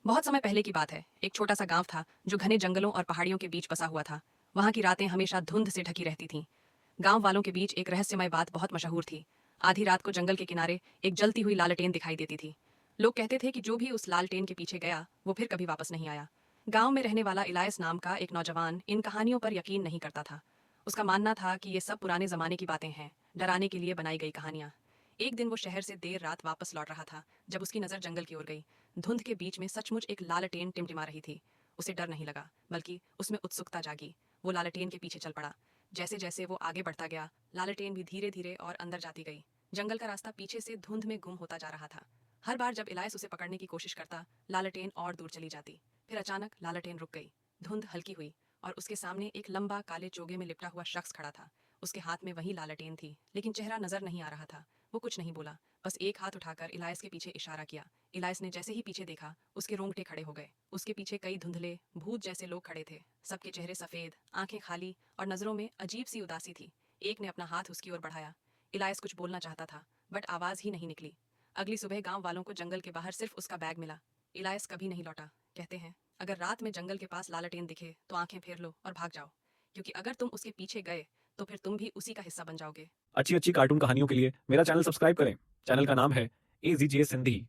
बहुत समय पहले की बात है। एक छोटा सा गांव था जो घने जंगलों और पहाड़ियों के बीच बसा हुआ था। वहां की रातें हमेशा धुंध से ढकी रहती थीं। गांव वालों के बीच एक रहस्यमय बात बहुत मशहूर थी। आधी रात को जंगल के किनारे एक जलती हुई लालटेन दिखाई देती थी। लोग कहते थे कि जो भी उस लालटेन के पीछे गया वो फिर कभी वापस नहीं आया। गांव में रहने वाला इलायस नाम का एक नौजवान इन कहानियों पर यकीन नहीं करता था। उसका मानना था कि ये सब पुराने जमाने की बातें हैं, डराने के लिए बनाई गई कहानियां। एक दिन वो शहर से देर रात वापस लौट रहा था जब उसकी नजर जंगल की ओर गई। धुंध के बीच में सचमुच एक लालटेन टिमटिमा रही थी। उसे डर नहीं लगा, बल्कि उसमें उत्सुकता जागी। वो लालटेन के पीछे चल पड़ा। जैसे जैसे वो आगे बढ़ता गया, लालटेन भी धीरे धीरे और अंदर जाती गई। जंगल का रास्ता पीछे से धुंध में गुम होता जा रहा था। हर बार जब इलायस उसे पकड़ने की कोशिश करता, लालटेन और दूर चली जाती। फिर अचानक लालटेन रुक गई। धुंध हल्की हुई और उसके सामने एक लंबा काले चोगे में लिपटा हुआ शख्स खड़ा था। उसके हाथ में वही लालटेन थी, लेकिन चेहरा नजर नहीं आ रहा था। वो कुछ नहीं बोला, बस एक हाथ उठाकर इलायस के पीछे इशारा किया। इलायस ने जैसे ही पीछे देखा, उसके रोंगटे खड़े हो गए। उसके पीछे कई धुंधले भूत जैसे लोग खड़े थे। सबके चेहरे सफेद, आंखें खाली और नजरों में अजीब सी उदासी थी। एक ने अपना हाथ उसकी ओर बढ़ाया। इलायस कुछ बोलना चाहता था, बट आवाज ही नहीं निकली। अगली सुबह गांव वालों को जंगल के बाहर सिर्फ उसका बैग मिला। इलायस कभी नहीं लौटा। कहते हैं, अगर रात में जंगल के पास लालटेन दिखे तो आंखें फेर लो और भाग जाओ, क्योंकि अगर तुम उसके पीछे गए तो फिर तुम भी उसी का हिस्सा बन जाओगे। अच्छी अच्छी कार्टून कहानियों के लिए मेरा चैनल सब्सक्राइब करें। चैनल का नाम है AZJ सिंधी।